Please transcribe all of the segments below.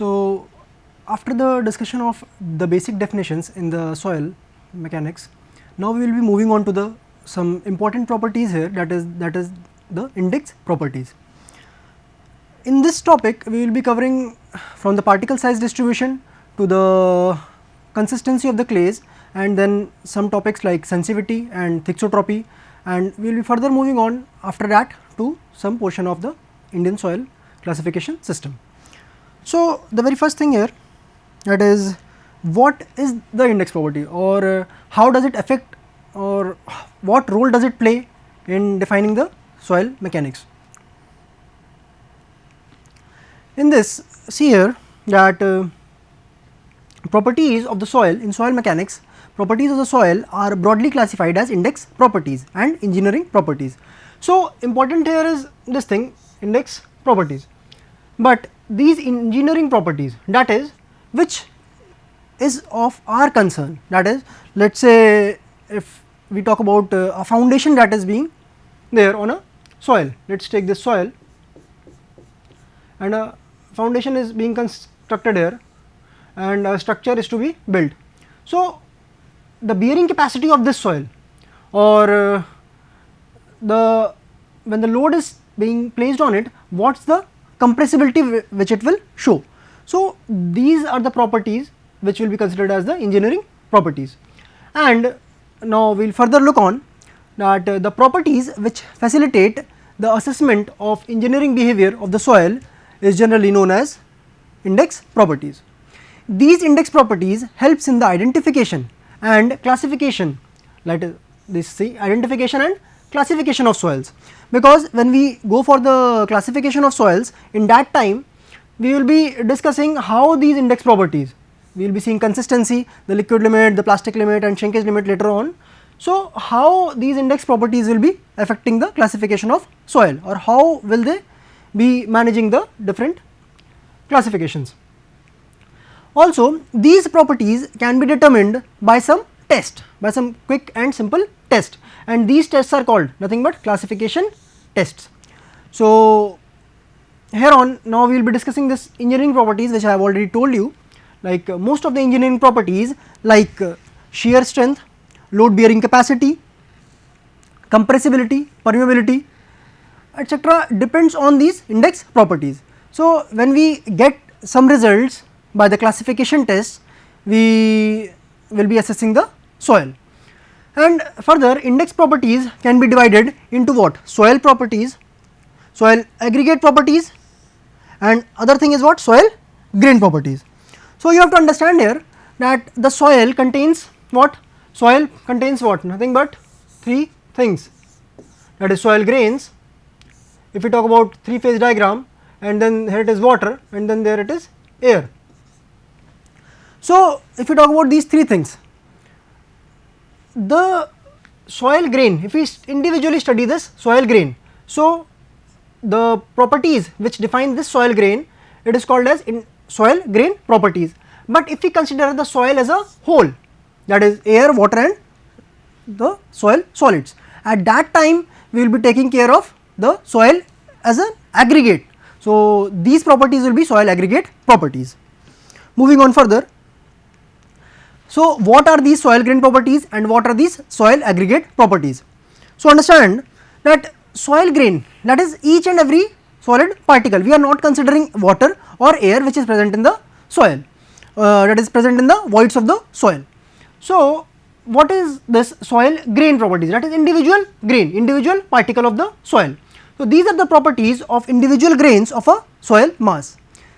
So, after the discussion of the basic definitions in the soil mechanics, now we will be moving on to the some important properties here, that is the index properties. In this topic we will be covering from the particle size distribution to the consistency of the clays, and then some topics like sensitivity and thixotropy, and we will be further moving on after that to some portion of the Indian soil classification system. So, the very first thing here, that is what is the index property, or how does it affect, or what role does it play in defining the soil mechanics. In this, see here that properties of the soil in soil mechanics, properties of the soil are broadly classified as index properties and engineering properties. So, important here is this thing, index properties, but these engineering properties, that is which is of our concern, that is let us say if we talk about a foundation that is being there on a soil, let us take this soil and a foundation is being constructed here and a structure is to be built. So, the bearing capacity of this soil, or when the load is being placed on it, what is the compressibility which it will show. So, these are the properties which will be considered as the engineering properties. And now we will further look on that the properties which facilitate the assessment of engineering behavior of the soil is generally known as index properties. These index properties helps in the identification and classification, like this, see, identification and classification of soils, because when we go for the classification of soils, in that time we will be discussing how these index properties, we will be seeing consistency, the liquid limit, the plastic limit and shrinkage limit later on. So, how these index properties will be affecting the classification of soil, or how will they be managing the different classifications. Also, these properties can be determined by some test, by some quick and simple test, and these tests are called nothing but classification tests. So, here on now we will be discussing this engineering properties which I have already told you, like most of the engineering properties like shear strength, load bearing capacity, compressibility, permeability, etc. depends on these index properties. So, when we get some results by the classification tests, we will be assessing the soil. And further, index properties can be divided into what? Soil properties, soil aggregate properties, and other thing is what? Soil grain properties. So, you have to understand here that the soil contains what? Soil contains what? Nothing but three things, that is soil grains. If we talk about three phase diagram, and then here it is water, and then there it is air. So, if we talk about these three things, the soil grain, if we individually study this soil grain, so the properties which define this soil grain, it is called as soil grain properties. But if we consider the soil as a whole, that is air, water and the soil solids, at that time we will be taking care of the soil as an aggregate. So, these properties will be soil aggregate properties. Moving on further, so what are these soil grain properties and what are these soil aggregate properties? So, understand that soil grain, that is each and every solid particle, we are not considering water or air which is present in the soil, that is present in the voids of the soil. So, what is this soil grain properties? That is individual grain, individual particle of the soil. So, these are the properties of individual grains of a soil mass.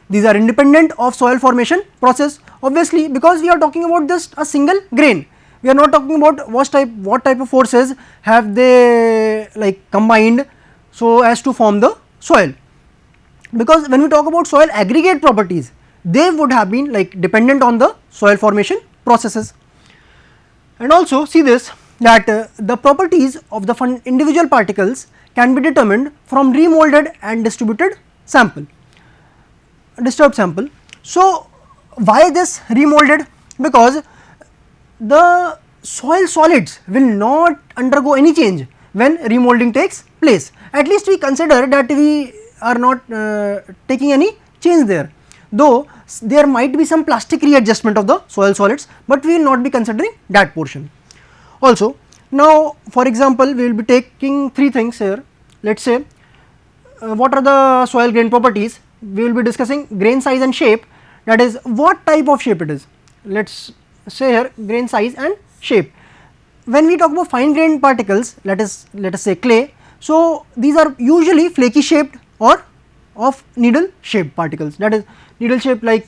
These are independent of soil formation process, obviously, because we are talking about just a single grain. We are not talking about what type of forces have they like combined so as to form the soil, because when we talk about soil aggregate properties, they would have been like dependent on the soil formation processes. And also see this, that the properties of the individual particles can be determined from remolded and distributed sample, disturbed sample. So, why this remolded? Because the soil solids will not undergo any change when remolding takes place. At least we consider that we are not taking any change there, though there might be some plastic readjustment of the soil solids, but we will not be considering that portion. Also, now for example, we will be taking three things here. Let us say what are the soil grain properties. We will be discussing grain size and shape, that is what type of shape it is. Let us say here grain size and shape. When we talk about fine grained particles, let us say clay, so these are usually flaky shaped or of needle shaped particles, that is needle shaped, like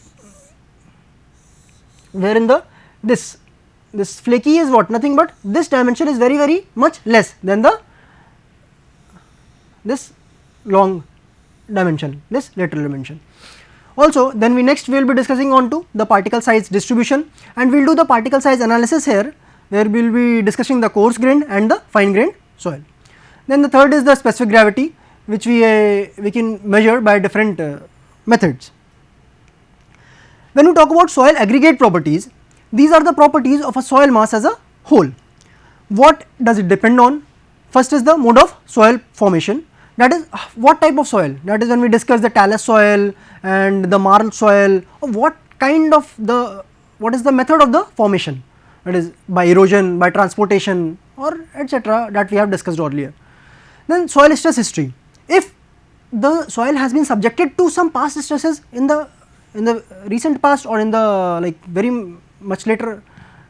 wherein the this flaky is what, nothing but this dimension is very much less than the this long dimension, this lateral dimension. Also then we will be discussing on to the particle size distribution, and we will do the particle size analysis here, where we will be discussing the coarse grained and the fine grained soil. Then the third is the specific gravity, which we can measure by different methods. When we talk about soil aggregate properties, these are the properties of a soil mass as a whole. What does it depend on? First is the mode of soil formation, that is what type of soil, that is when we discuss the talus soil and the marl soil, what is the method of the formation, that is by erosion, by transportation, or etc., that we have discussed earlier. Then soil stress history, if the soil has been subjected to some past stresses in the recent past, or in the like very much later,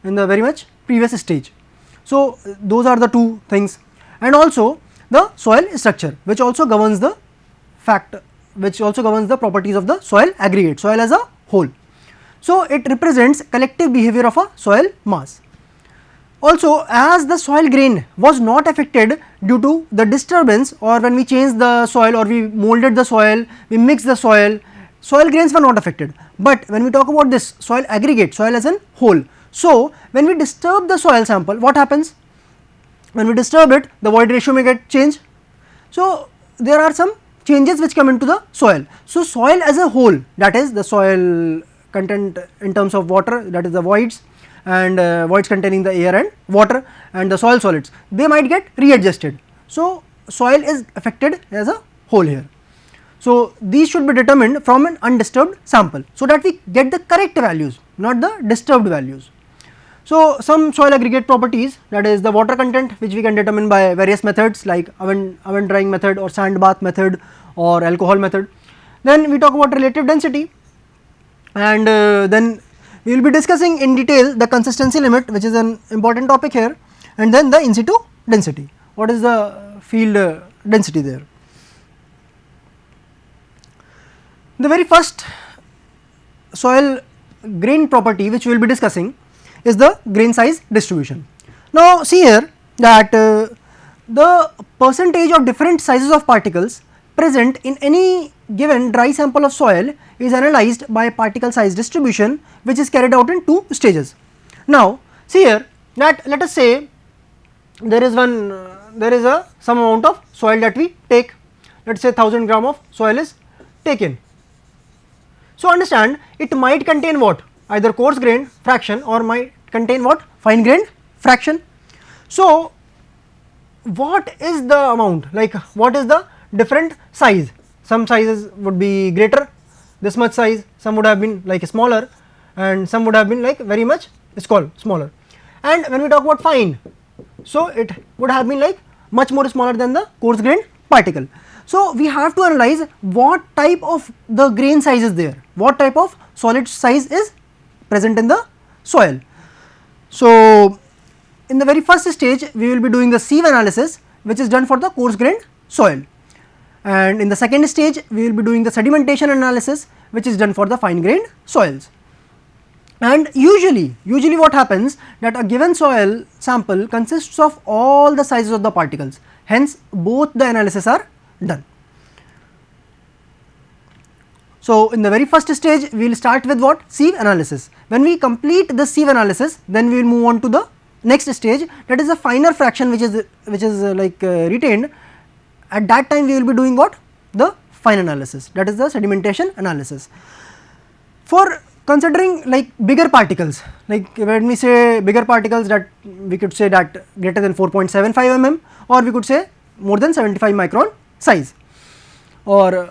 in the very much previous stage. So those are the two things, and also the soil structure, which also governs the properties of the soil aggregate, soil as a whole. So it represents collective behavior of a soil mass. Also, as the soil grain was not affected due to the disturbance, or when we changed the soil or we molded the soil, we mixed the soil grains were not affected. But when we talk about this soil aggregate, soil as a whole, so when we disturb the soil sample, what happens? When we disturb it, the void ratio may get changed. So there are some changes which come into the soil. So soil as a whole, that is the soil content in terms of water, that is the voids, and voids containing the air and water, and the soil solids, they might get readjusted. So soil is affected as a whole here. So these should be determined from an undisturbed sample, so that we get the correct values, not the disturbed values. So some soil aggregate properties, that is the water content, which we can determine by various methods like oven drying method, or sand bath method, or alcohol method. Then we talk about relative density, and then we will be discussing in detail the consistency limit, which is an important topic here, and then the in situ density, what is the field density there. The very first soil grain property which we will be discussing is the grain size distribution. Now see here that the percentage of different sizes of particles present in any given dry sample of soil is analyzed by particle size distribution, which is carried out in two stages. Now see here that let us say there is some amount of soil that we take, let us say 1000 gram of soil is taken. So understand, it might contain what, either coarse grained fraction or might contain what, fine grained fraction. So what is the amount, like what is the different size? Some sizes would be greater, this much size, some would have been like smaller, and some would have been like very much smaller. And when we talk about fine, so it would have been like much more smaller than the coarse grained particle. So we have to analyze what type of the grain size is there, what type of solid size is present in the soil. So in the very first stage we will be doing the sieve analysis, which is done for the coarse grained soil, and in the second stage we will be doing the sedimentation analysis, which is done for the fine grained soils. And usually what happens, that a given soil sample consists of all the sizes of the particles, hence both the analysis are done. So in the very first stage we will start with what, sieve analysis. When we complete the sieve analysis, then we will move on to the next stage, that is a finer fraction which is retained. At that time we will be doing what, the fine analysis, that is the sedimentation analysis. For considering like bigger particles, like when we say bigger particles, that we could say that greater than 4.75 mm, or we could say more than 75 micron size, or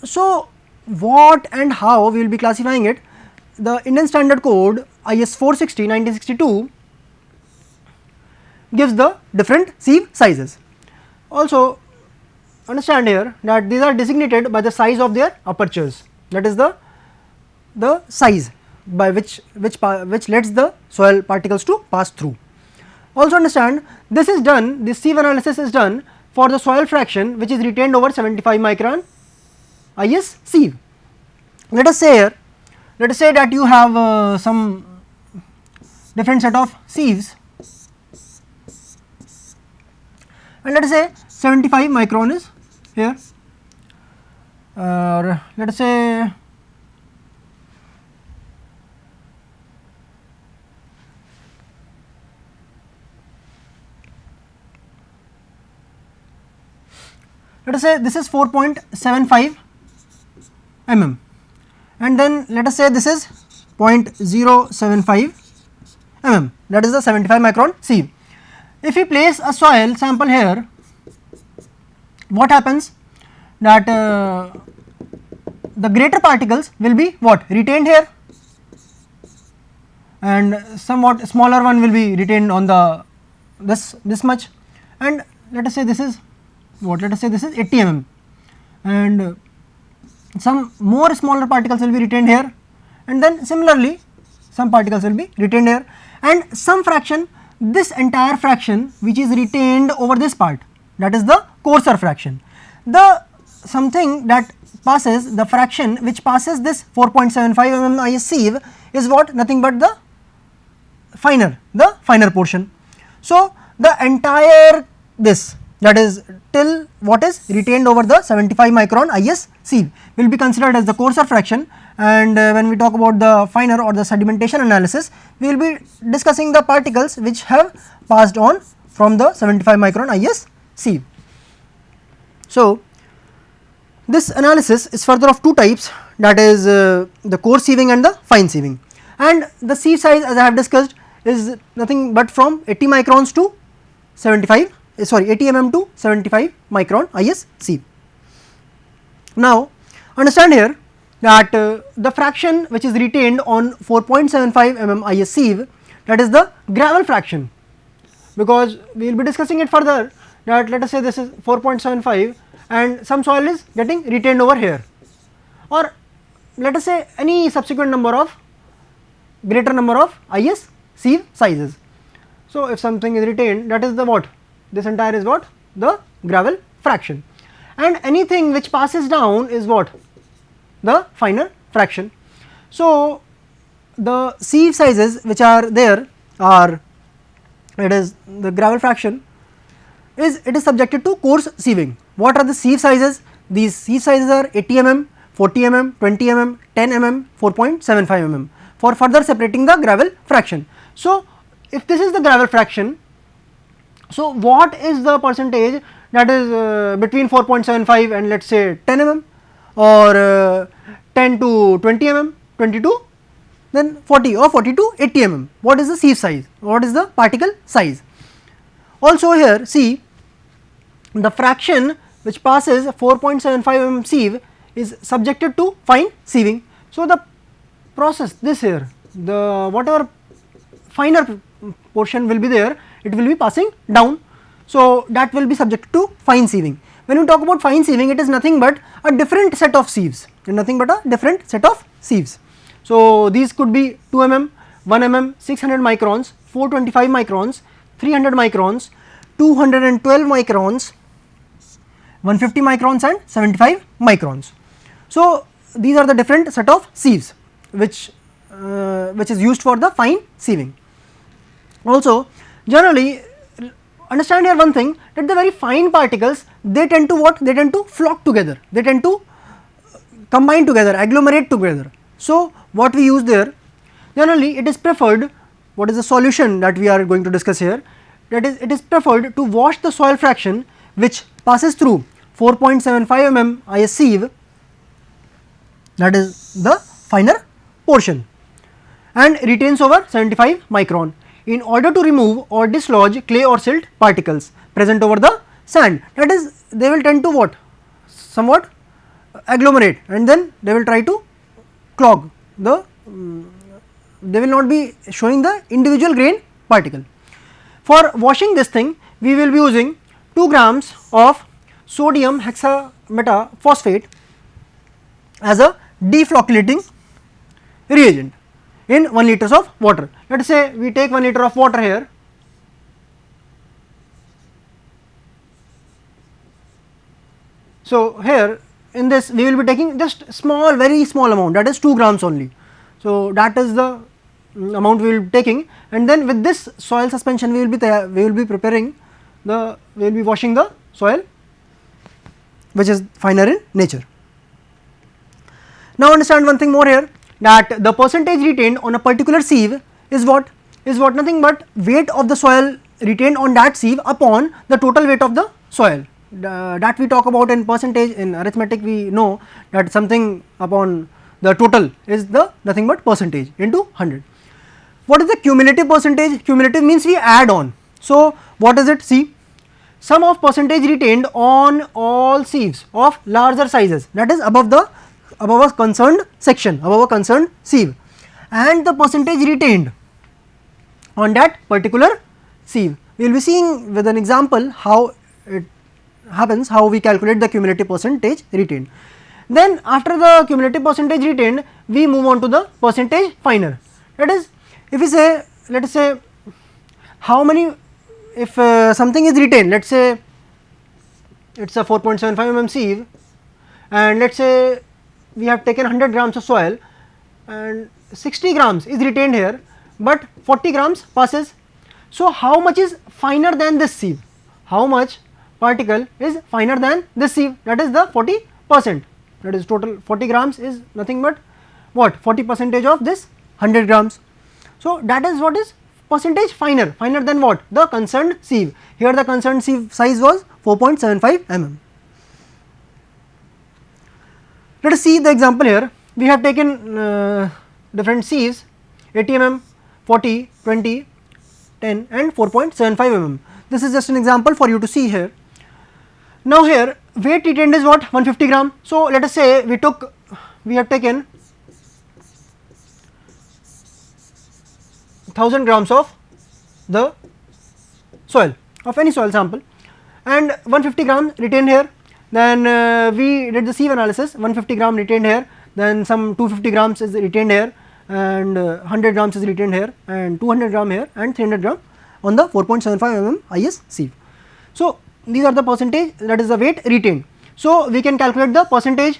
so what and how we will be classifying it, the Indian Standard Code IS 460 1962 gives the different sieve sizes. Also understand here that these are designated by the size of their apertures, that is the size by which lets the soil particles to pass through. Also understand this is done, this sieve analysis is done for the soil fraction which is retained over 75 micron IS sieve. Let us say here, let us say that you have some different set of sieves, and let us say 75 micron is here, let us say this is 4.75 mm, and then let us say this is 0.075 mm, that is the 75 micron sieve. If we place a soil sample here, what happens that the greater particles will be what, retained here, and somewhat smaller one will be retained on the this much, and let us say this is what, let us say this is 80 mm, and some more smaller particles will be retained here, and then similarly some particles will be retained here, and some fraction, this entire fraction which is retained over this part, that is the coarser fraction. The something that passes, the fraction which passes this 4.75 mm IS sieve is what, nothing but the finer portion. So the entire this, that is till what is retained over the 75 micron IS sieve will be considered as the coarser fraction, and when we talk about the finer or the sedimentation analysis, we will be discussing the particles which have passed on from the 75 micron IS sieve. So this analysis is further of two types, that is the coarse sieving and the fine sieving, and the sieve size as I have discussed is nothing but from 80 microns to 75 80 mm to 75 micron IS sieve. Now understand here that the fraction which is retained on 4.75 mm IS sieve, that is the gravel fraction, because we will be discussing it further, that let us say this is 4.75 and some soil is getting retained over here, or let us say any subsequent number of greater number of IS sieve sizes. So if something is retained, that is the what, this entire is what, the gravel fraction, and anything which passes down is what, the finer fraction. So the sieve sizes which are there are, it is the gravel fraction is, it is subjected to coarse sieving. What are the sieve sizes? These sieve sizes are 80 mm, 40 mm, 20 mm, 10 mm, 4.75 mm for further separating the gravel fraction. So if this is the gravel fraction, so what is the percentage that is between 4.75 and let us say 10 mm, or 10 to 20 mm, 20 to then 40 or 40 to 80 mm, what is the sieve size, what is the particle size. Also here see, the fraction which passes 4.75 mm sieve is subjected to fine sieving. So the process, this here, the whatever finer portion will be there, it will be passing down, so that will be subject to fine sieving. When we talk about fine sieving, it is nothing but a different set of sieves, nothing but a different set of sieves. So these could be 2 mm, 1 mm, 600 microns, 425 microns, 300 microns, 212 microns, 150 microns and 75 microns. So these are the different set of sieves which is used for the fine sieving. Also generally understand here one thing, that the very fine particles, they tend to what, they tend to flock together, they tend to combine together, agglomerate together. So what we use there, generally it is preferred, what is the solution that we are going to discuss here, that is it is preferred to wash the soil fraction which passes through 4.75 mm IS sieve, that is the finer portion, and retains over 75 micron, in order to remove or dislodge clay or silt particles present over the sand, that is they will tend to what, somewhat agglomerate and then they will try to clog the, they will not be showing the individual grain particle. For washing this thing, we will be using 2 grams of sodium hexametaphosphate as a deflocculating reagent in 1 liters of water. Let us say we take 1 liter of water here. So, here in this we will be taking just small, very small amount, that is 2 grams only. So, that is the amount we will be taking, and then with this soil suspension we will be preparing the, we will be washing the soil which is finer in nature. Now, understand one thing more here, that the percentage retained on a particular sieve is what nothing but weight of the soil retained on that sieve upon the total weight of the soil. That we talk about in percentage. In arithmetic we know that something upon the total is the nothing but percentage into 100. What is the cumulative percentage? Cumulative means we add on. So, what is it? See, sum of percentage retained on all sieves of larger sizes, that is above a concerned section, above a concerned sieve, and the percentage retained on that particular sieve. We will be seeing with an example how it happens, how we calculate the cumulative percentage retained. Then after the cumulative percentage retained, we move on to the percentage finer. That is, if we say, let us say how many, if something is retained, let us say it is a 4.75 mm sieve, and let us say we have taken 100 grams of soil and 60 grams is retained here, but 40 grams passes. So, how much is finer than this sieve? How much particle is finer than this sieve? That is the 40%, that is total 40 grams is nothing but what, 40 percentage of this 100 grams. So, that is what is percentage finer, finer than what, the concerned sieve. Here the concerned sieve size was 4.75 mm. Let us see the example here. We have taken different sieves 80 mm, 40, 20, 10 and 4.75 mm. This is just an example for you to see here. Now, here weight retained is what, 150 gram. So, let us say we have taken 1000 grams of the soil, of any soil sample, and 150 gram retained here. Then we did the sieve analysis, 150 gram retained here, then some 250 grams is retained here, and 100 grams is retained here, and 200 gram here, and 300 gram on the 4.75 mm IS sieve. So, these are the percentage, that is the weight retained. So, we can calculate the percentage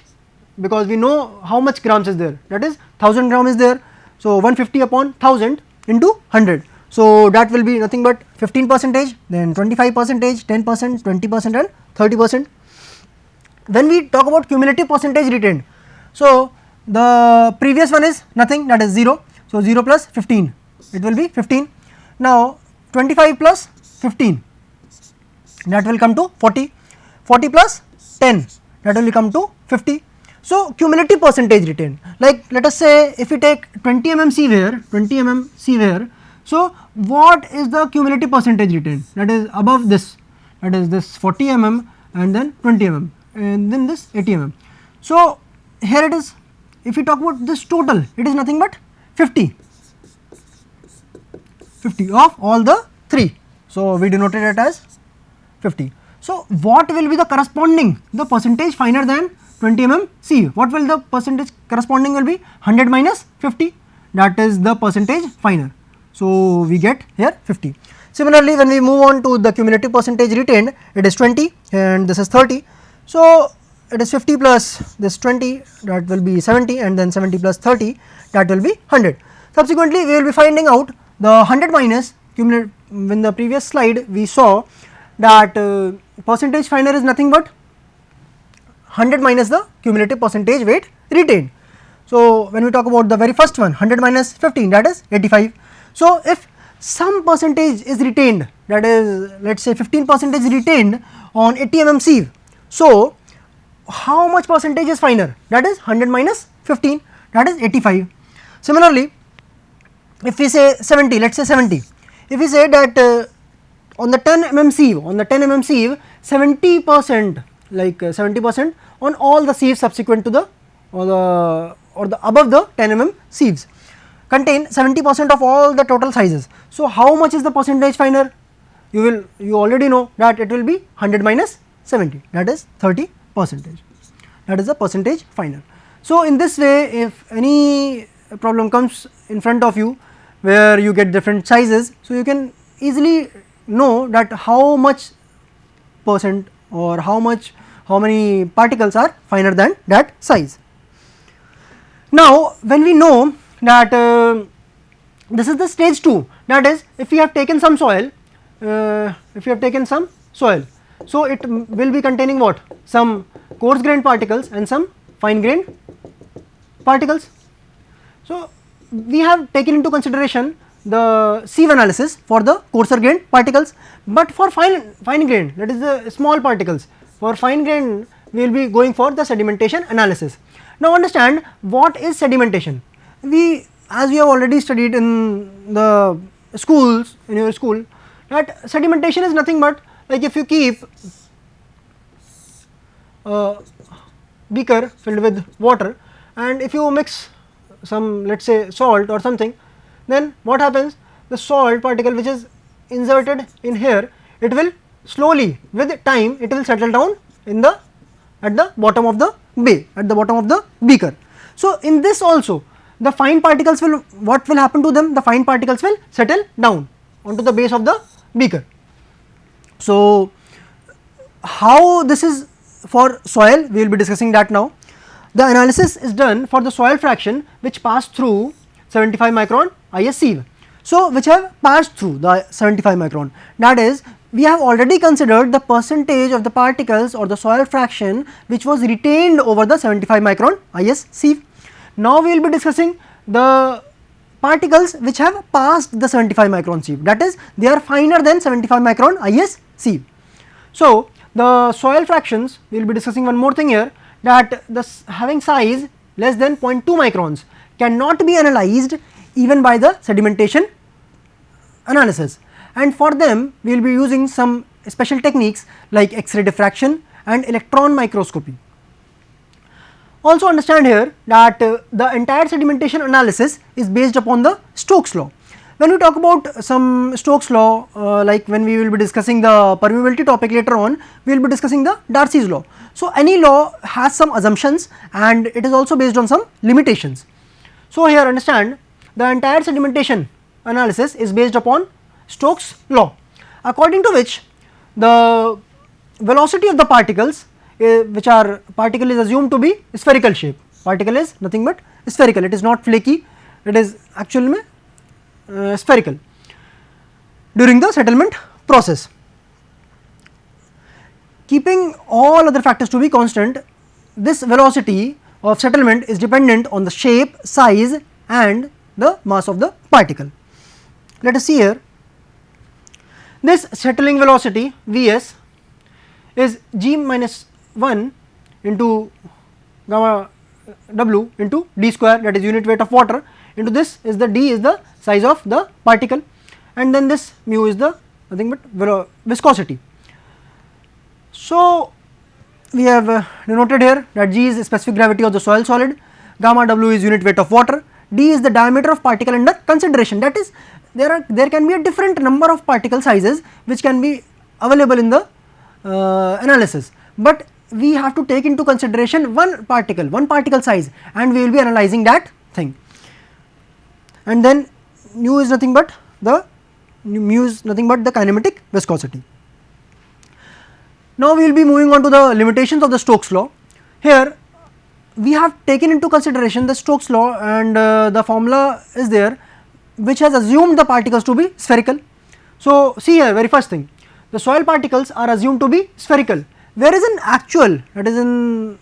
because we know how much grams is there, that is 1000 gram is there. So, 150 upon 1000 into 100. So, that will be nothing but 15%, then 25%, 10%, 20% and 30%. When we talk about cumulative percentage retained, so the previous one is nothing, that is 0. So, 0 plus 15, it will be 15. Now, 25 plus 15, that will come to 40, 40 plus 10, that will come to 50. So, cumulative percentage retained, like let us say if we take 20 mm sieve here, 20 mm sieve here. So, what is the cumulative percentage retained? That is above this, that is this 40 mm and then 20 mm and then this 80 mm. So, here it is, if we talk about this total, it is nothing but 50 of all the 3. So, we denoted it as 50. So, what will be the corresponding, the percentage finer than 20 mm sieve? What will the percentage corresponding will be? 100 minus 50, that is the percentage finer. So, we get here 50. Similarly, when we move on to the cumulative percentage retained, it is 20 and this is 30. So, it is 50 plus this 20, that will be 70, and then 70 plus 30, that will be 100. Subsequently, we will be finding out the 100 minus cumulative. In the previous slide we saw that percentage finer is nothing but 100 minus the cumulative percentage weight retained. So, when we talk about the very first one, 100 minus 15, that is 85. So, if some percentage is retained, that is let us say 15% is retained on 80 mm sieve. So, how much percentage is finer? That is 100 minus 15, that is 85. Similarly, if we say 70, let us say 70, if we say that on the 10 mm sieve, 70% like 70% on all the sieves subsequent to the or the above the 10 mm sieves contain 70% of all the total sizes. So, how much is the percentage finer? You already know that it will be 100 minus 70, that is 30 percentage, that is the percentage finer. So, in this way, if any problem comes in front of you where you get different sizes, so you can easily know that how much percent or how many particles are finer than that size. Now, when we know that this is the stage 2, that is, if we have taken some soil, so it will be containing what? Some coarse grained particles and some fine grained particles. So, we have taken into consideration the sieve analysis for the coarser grained particles, but for fine grained, that is the small particles, for fine grained we will be going for the sedimentation analysis. Now, understand what is sedimentation. As we have already studied in the schools, in your school, that sedimentation is nothing but, like, if you keep a beaker filled with water and if you mix some, let us say, salt or something, then what happens? The salt particle which is inserted in here, it will slowly, with time, it will settle down at the bottom of the beaker. So, in this also the fine particles will, what will happen to them? The fine particles will settle down onto the base of the beaker. So, how this is for soil, we will be discussing that now. The analysis is done for the soil fraction which pass through 75 micron IS sieve. So, which have passed through the 75 micron, that is, we have already considered the percentage of the particles or the soil fraction which was retained over the 75 micron IS sieve. Now, we will be discussing the particles which have passed the 75 micron sieve, that is, they are finer than 75 micron IS sieve. So, the soil fractions, we will be discussing one more thing here, that having size less than 0.2 microns cannot be analyzed even by the sedimentation analysis, and for them we will be using some special techniques like X-ray diffraction and electron microscopy. Also understand here that the entire sedimentation analysis is based upon the Stokes law. When we talk about some Stokes law, like when we will be discussing the permeability topic later on, we will be discussing the Darcy's law. So, any law has some assumptions and it is also based on some limitations. So, here understand the entire sedimentation analysis is based upon Stokes law, according to which the velocity of the particles which are particle is assumed to be spherical shape. Particle is nothing but spherical, it is not flaky, it is actually spherical during the settlement process. Keeping all other factors to be constant, this velocity of settlement is dependent on the shape, size and the mass of the particle. Let us see here, this settling velocity Vs is g minus 1 into gamma w into d square, that is unit weight of water, into this is the d is the size of the particle, and then this mu is the nothing but viscosity. So, we have denoted here that g is specific gravity of the soil solid, gamma w is unit weight of water, d is the diameter of particle under consideration, that is, there can be a different number of particle sizes which can be available in the analysis, but we have to take into consideration one particle size, and we will be analyzing that thing, and then mu is nothing but the kinematic viscosity. Now, we will be moving on to the limitations of the Stokes law. Here we have taken into consideration the Stokes law, and the formula is there which has assumed the particles to be spherical. So, see here, very first thing, the soil particles are assumed to be spherical, whereas in actual, that is in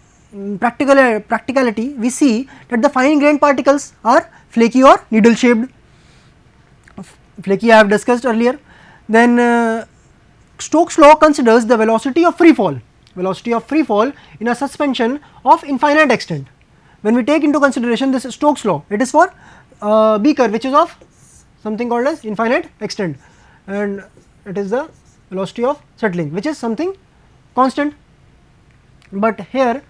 practicality, we see that the fine grained particles are flaky or needle shaped. Flaky I have discussed earlier. Then Stokes law considers the velocity of free fall in a suspension of infinite extent. When we take into consideration this Stokes law, it is for beaker which is of something called as infinite extent, and it is the velocity of settling which is something constant. but here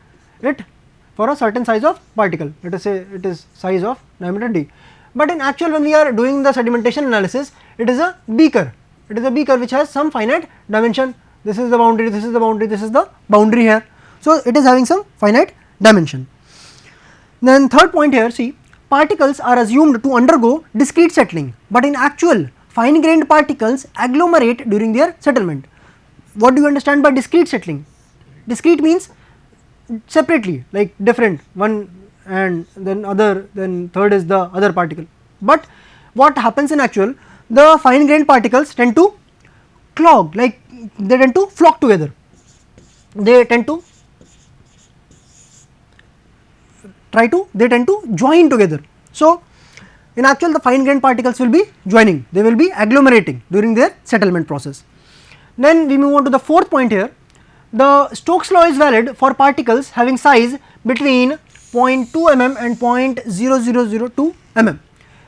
it for a certain size of particle, let us say it is size of diameter d. But in actual, when we are doing the sedimentation analysis, it is a beaker, which has some finite dimension. This is the boundary, this is the boundary, this is the boundary here. So, it is having some finite dimension. Then third point here, see, particles are assumed to undergo discrete settling, but in actual, fine grained particles agglomerate during their settlement. What do you understand by discrete settling? Discrete means separately, like different, one and then other, then third is the other particle. But what happens in actual, the fine grained particles tend to clog, like they tend to flock together, they tend to join together. So, in actual, the fine grained particles will be joining, they will be agglomerating during their settlement process. Then we move on to the fourth point here. The Stokes law is valid for particles having size between 0.2 mm and 0.0002 mm.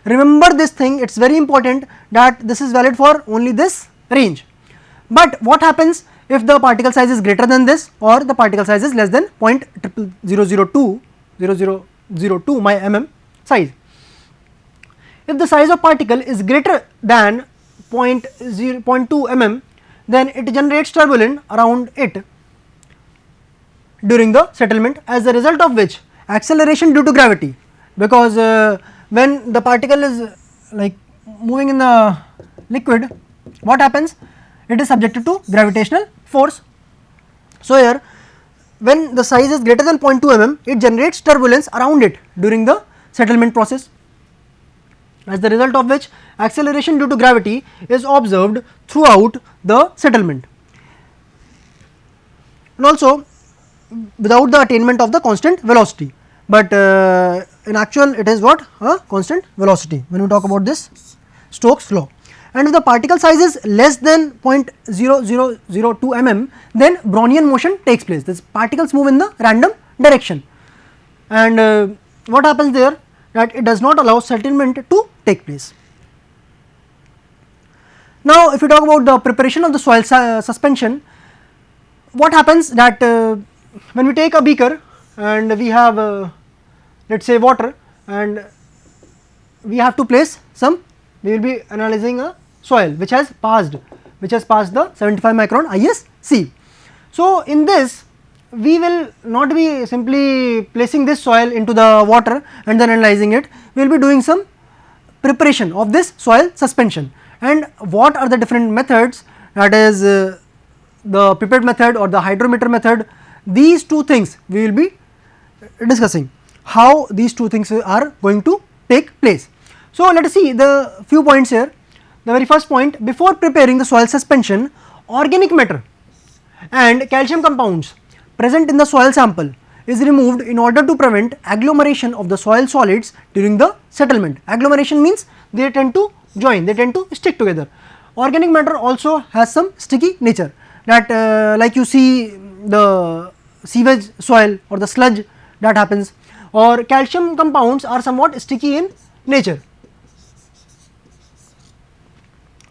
Remember this thing, it is very important that this is valid for only this range. But what happens if the particle size is greater than this, or the particle size is less than 0.0002 mm size? If the size of particle is greater than 0.2 mm, then it generates turbulence around it during the settlement, as a result of which acceleration due to gravity, because when the particle is like moving in the liquid, what happens? It is subjected to gravitational force. So, here when the size is greater than 0.2 mm, it generates turbulence around it during the settlement process, as the result of which acceleration due to gravity is observed throughout the settlement, and also without the attainment of the constant velocity. But in actual, it is what? A constant velocity when we talk about this Stokes law. And if the particle size is less than 0.0002 mm, then Brownian motion takes place. These particles move in the random direction, and what happens there? That it does not allow settlement to take place. Now, if we talk about the preparation of the soil suspension, what happens that when we take a beaker and we have let us say water, and we have to place some, we will be analyzing a soil which has passed the 75 micron ISC. So, in this we will not be simply placing this soil into the water and then analyzing it, we will be doing some preparation of this soil suspension. And what are the different methods, that is the pipette method or the hydrometer method, these two things we will be discussing, how these two things are going to take place. So, let us see the few points here. The very first point, before preparing the soil suspension, organic matter and calcium compounds present in the soil sample is removed in order to prevent agglomeration of the soil solids during the settlement. Agglomeration means they tend to join, they tend to stick together. Organic matter also has some sticky nature, that like you see the sewage soil or the sludge that happens, or calcium compounds are somewhat sticky in nature.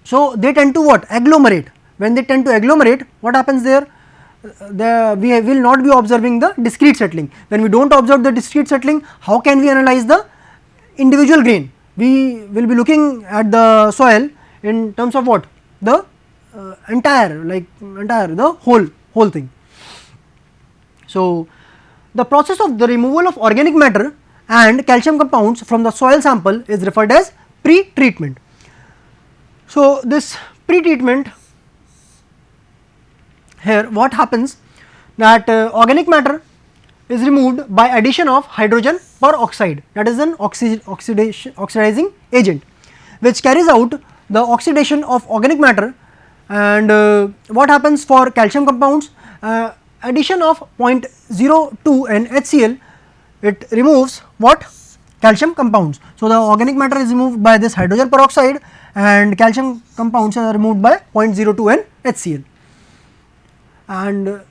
So, they tend to what? Agglomerate. When they tend to agglomerate, what happens there? We will not be observing the discrete settling. When we do not observe the discrete settling, how can we analyze the individual grain? We will be looking at the soil in terms of what? The the whole thing. So, the process of the removal of organic matter and calcium compounds from the soil sample is referred as pre-treatment. So, this pre-treatment, here what happens, that organic matter is removed by addition of hydrogen peroxide, that is an oxidizing agent, which carries out the oxidation of organic matter. And what happens for calcium compounds? Addition of 0.02 N HCl, it removes what? Calcium compounds. So, the organic matter is removed by this hydrogen peroxide and calcium compounds are removed by 0.02 N HCl. And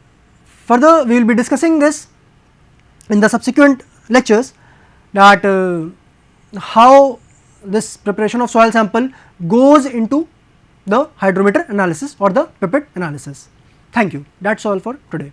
further we will be discussing this in the subsequent lectures, that how this preparation of soil sample goes into the hydrometer analysis or the pipette analysis. Thank you. That is all for today.